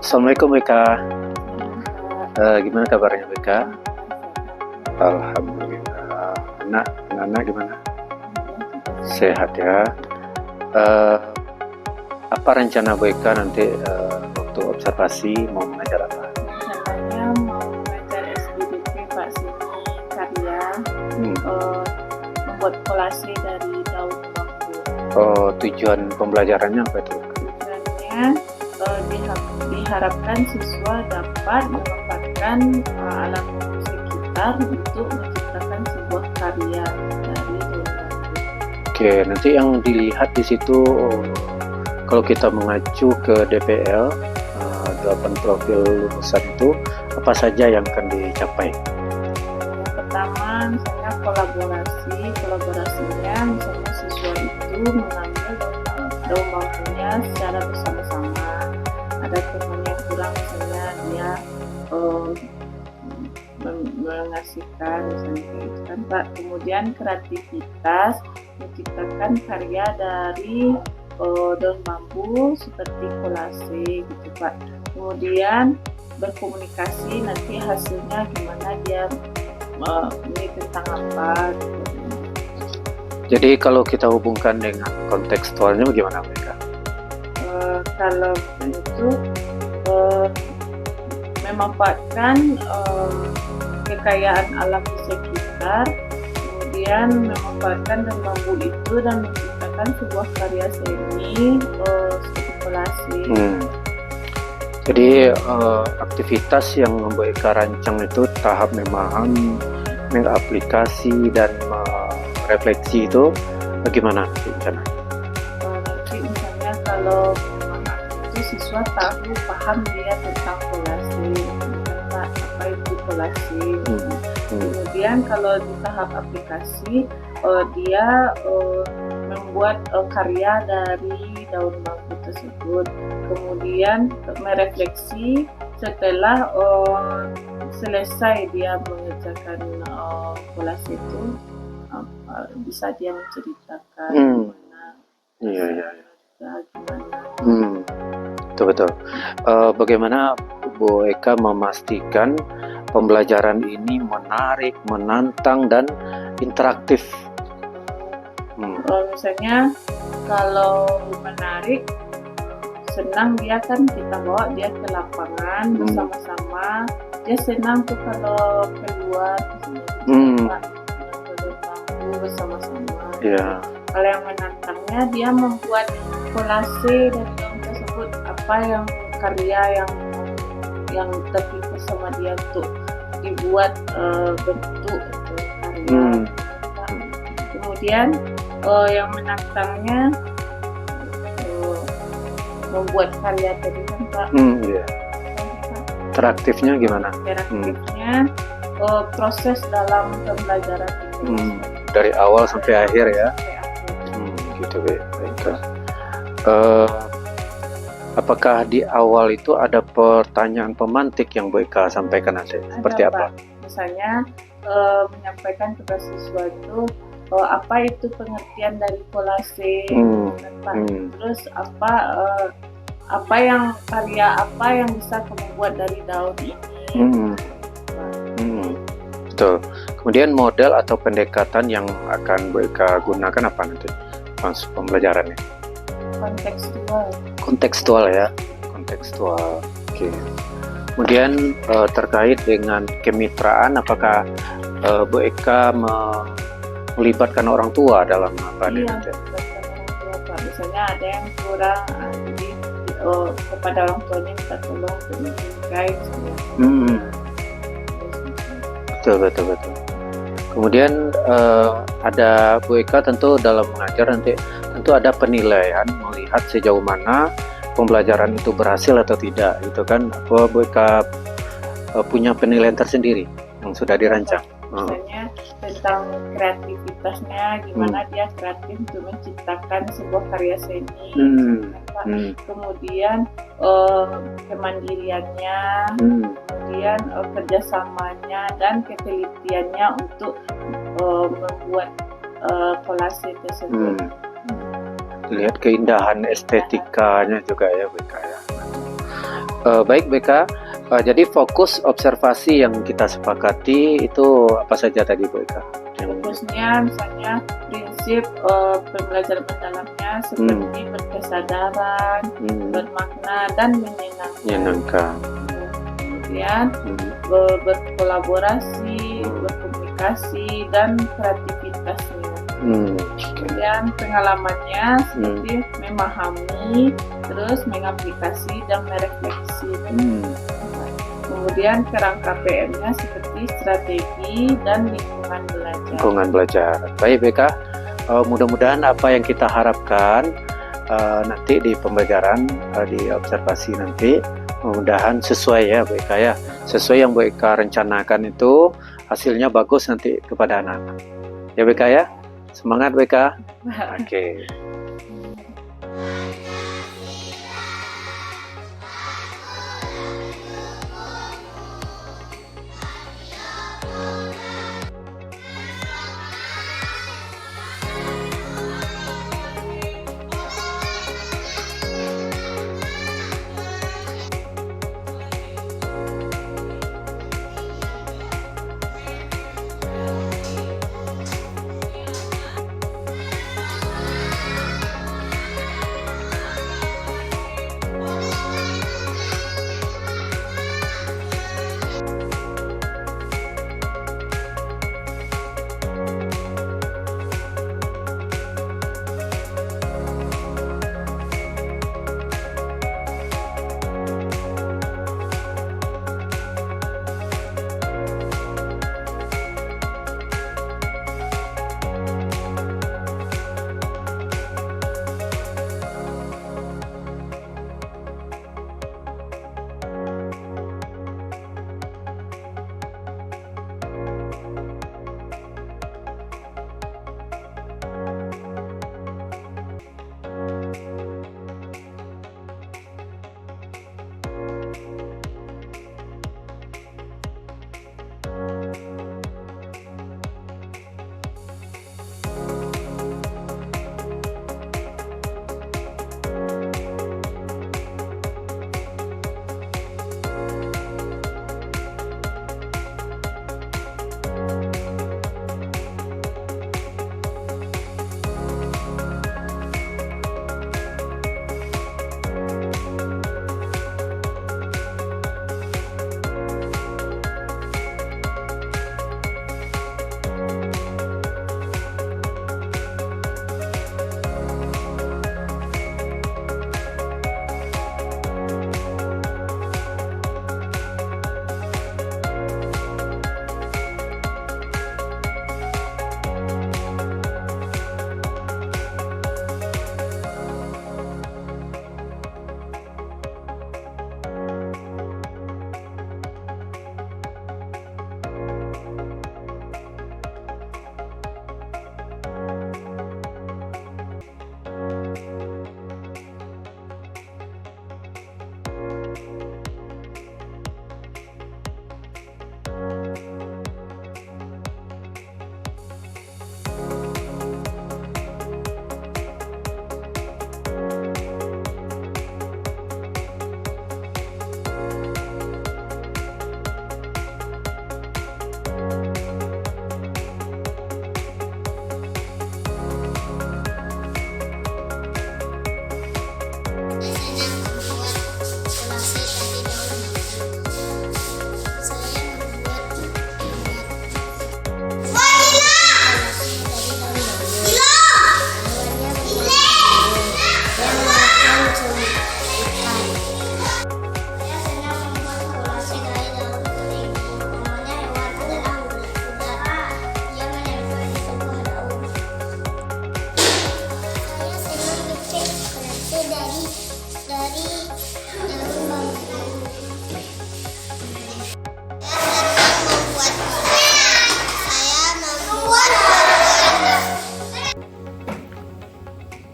Assalamualaikum Beka. Gimana kabarnya Beka? Alhamdulillah. Anak gimana? Sehat ya. Apa rencana Beka nanti waktu observasi mau mengajar apa? Rencananya mau mengajar SBDP Pak Seni karya membuat kolase dari daun bambu. Tujuan pembelajarannya apa itu? Tujuannya diharapkan siswa dapat memanfaatkan alam sekitar untuk menciptakan sebuah karya dari daun bambu. Oke, nanti yang dilihat di situ kalau kita mengacu ke DPL 8 profil lulusan itu apa saja yang akan dicapai? Yang pertama misalnya kolaborasinya misalnya siswa itu mengambil daun bambunya secara bersama-sama. Ada teman yang kurang misalnya dia mengasihkan misalnya gitu kan Pak. Kemudian kreativitas menciptakan karya dari daun bambu seperti kolase gitu Pak. Kemudian berkomunikasi nanti hasilnya gimana dia ini tentang apa gitu. Jadi kalau kita hubungkan dengan kontekstualnya bagaimana mereka? Kalau itu memanfaatkan kekayaan alam di sekitar, kemudian memanfaatkan daun bambu itu dan menciptakan sebuah karya seni seperti kolase. Jadi aktivitas yang Mbak Eka rancang itu tahap memaham, mengaplikasi dan refleksi itu bagaimana nanti rencana? Nanti misalnya kalau memang itu siswa paham dia tentang kolase, apa itu kolase. Kemudian kalau di tahap aplikasi dia membuat karya dari daun bambu tersebut. Kemudian merefleksi setelah selesai dia mengerjakan kolase itu, bisa dia menceritakan gimana. Iya. Gimana. Betul. Bagaimana Bu Eka memastikan pembelajaran ini menarik, menantang dan interaktif? Misalnya kalau menarik, senang dia kan kita bawa dia ke lapangan bersama-sama, dia senang tuh kalau keluar bersama-sama. Yeah. Kalau yang menantangnya dia membuat kolase dari daun tersebut, apa yang karya yang terpikir sama dia untuk dibuat bentuk karya. Kemudian yang menantangnya membuat karya tadi kan Pak. Interaktifnya gimana? Interaktifnya proses dalam pembelajaran itu. Dari awal sampai akhir ya. Gitu baik. Apakah di awal itu ada pertanyaan pemantik yang Bu Eka sampaikan nanti? Seperti apa? Misalnya menyampaikan kepada siswa itu apa itu pengertian dari kolase, terus apa yang karya apa yang bisa kamu buat dari daun ini. Betul. Kemudian model atau pendekatan yang akan Bu Eka gunakan apa nanti masuk pembelajarannya? Kontekstual ya. Kontekstual. Oke. Kemudian terkait dengan kemitraan, apakah Bu Eka melibatkan orang tua dalam apa nanti? Melibatkan orang tua Pak. Misalnya ada yang kurang, jadi kepada orang tuanya minta tolong untuk mengucapkan. Betul. Kemudian ada Bu Eka tentu dalam mengajar nanti tentu ada penilaian melihat sejauh mana pembelajaran itu berhasil atau tidak, gitu kan? Bu Eka punya penilaian tersendiri yang sudah dirancang. Misalnya tentang kreativitasnya, gimana dia kreatif untuk menciptakan sebuah karya seni. Kemudian kemandiriannya, kemudian kerjasamanya dan ketelitiannya untuk membuat kolase tersebut. Lihat keindahan estetikanya juga ya Bu Eka ya. Baik BK, jadi fokus observasi yang kita sepakati itu apa saja tadi Bu Eka? Fokusnya misalnya prinsip pembelajaran mendalamnya seperti berkesadaran, bermakna dan menyenangkan. Kemudian berkolaborasi, berkomunikasi dan kreativitasnya. Kemudian pengalamannya seperti memahami, terus mengaplikasi dan merefleksi. Kemudian kerangka PM-nya seperti strategi dan lingkungan belajar. Lingkungan belajar. Baik BK, mudah-mudahan apa yang kita harapkan nanti di pembelajaran di observasi nanti mudah-mudahan sesuai ya BK ya, sesuai yang BK rencanakan itu hasilnya bagus nanti kepada anak-anak. Ya BK ya, semangat BK. Oke.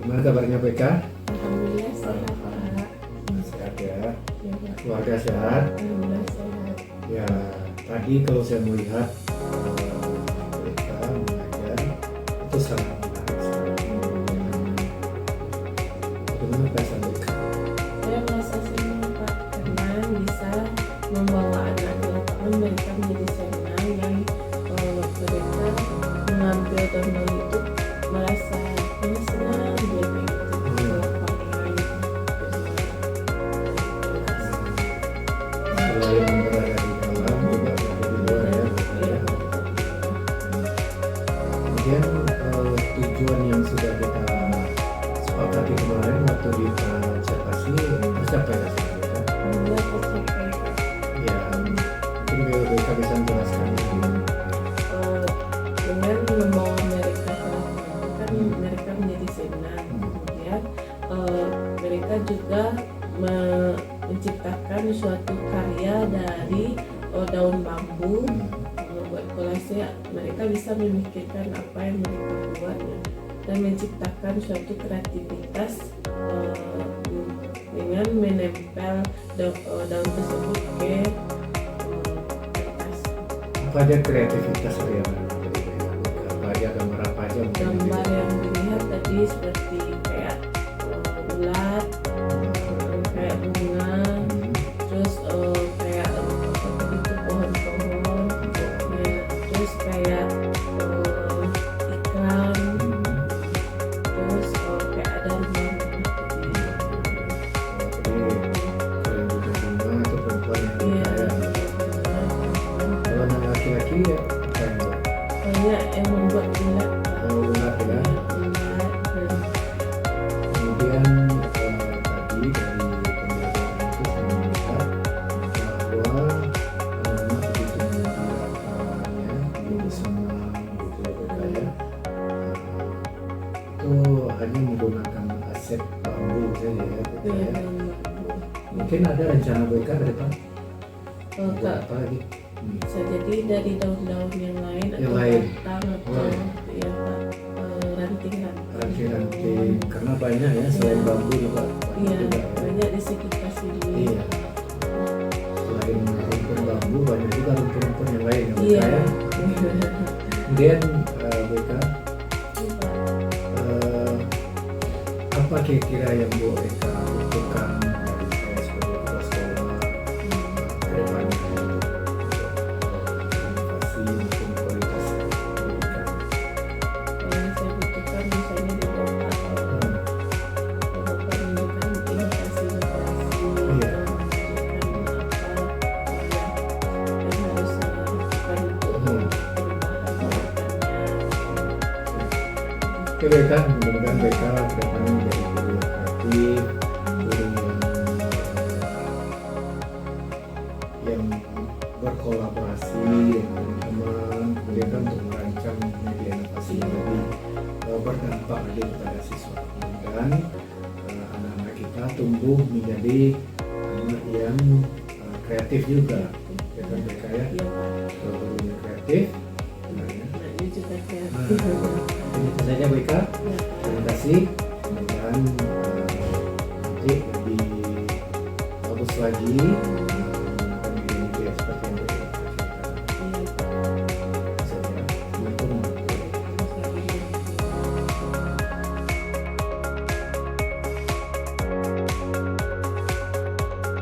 Gimana kabarnya BK? Alhamdulillah sehat Pak. Sehat ya. Ya, Keluarga sehat? Alhamdulillah sehat. Ya, tadi kalau saya melihat BK mengajar itu sangat menarik sekali. Bagaimana perasaan BK? Saya merasa senang Pak karena Tapi kemarin waktu di observasi tercapai hasilnya mereka. Alhamdulillah tercapai. Ya, mungkin BK bisa menjelaskan lebih. Dengan membawa mereka ke lapangan kan mereka menjadi senang, kemudian mereka juga menciptakan suatu karya dari daun bambu. Membuat kolase, mereka bisa memikirkan apa yang mereka buat dan menciptakan suatu kreativitas dengan menempel daun tersebut ke kertas. Apa aja kreativitas yang apa aja, gambar apa aja mungkin Gambar yang dilihat tadi seperti kayak ulat, kayak bunga, terus kayak apa tadi itu pohon-pohon, ya, terus kayak ikan, terus kayak ada rumah-rumah tadi. Jadi bunga itu perempuan yang Iya, berkaya. Kalau anak laki-laki ya apa yang buat? banyak yang membuat ulat. Oh, ulat ya. Ulat dan Kemudian tadi dari pembelajaran itu saya melihat bahwa anak-anak begitu menggembirakannya, begitu senang, begitu berkaya. Itu hanya menggunakan aset bambu saja ya, BK ya. daun bambu. Mungkin ada rencana BK ke depan? Buat Kak, apa lagi? bisa jadi dari daun-daun yang lain Yang atau lain. batang atau Oh. ya Kak, ranting-ranting. Ranting-ranting, karena banyak ya selain bambu juga banyak Iya, juga ya. banyak di sekitar sini. Iya. Selain rumpun bambu banyak juga rumpun-rumpun yang lain ya, BK Iya. ya. Kemudian BK, apa kira-kira yang Bu Eka butuhkan dari saya sebagai kepala sekolah ke depannya untuk inovasi maupun kualitas pendidikan? Yang saya butuhkan misalnya di Bapak menunjukkan inovasi-inovasi Iya. menunjukkan apa yang harus saya lakukan untuk perubahan kedepannya. Oke BK, mudah-mudahan BK ke depannya menjadi guru yang kreatif, guru yang berkolaborasi dengan teman-teman, kemudian kan untuk merancang media inovasi yang lebih berdampak lagi kepada siswa. Dan anak-anak kita tumbuh menjadi anak yang kreatif juga, ya kan BK ya. Iya Pak, Kalau gurunya kreatif, sebenarnya. anaknya juga Nah, kreatif. itu saja BK. Ya, Terima kasih. Mudah-mudahan nanti lebih bagus lagi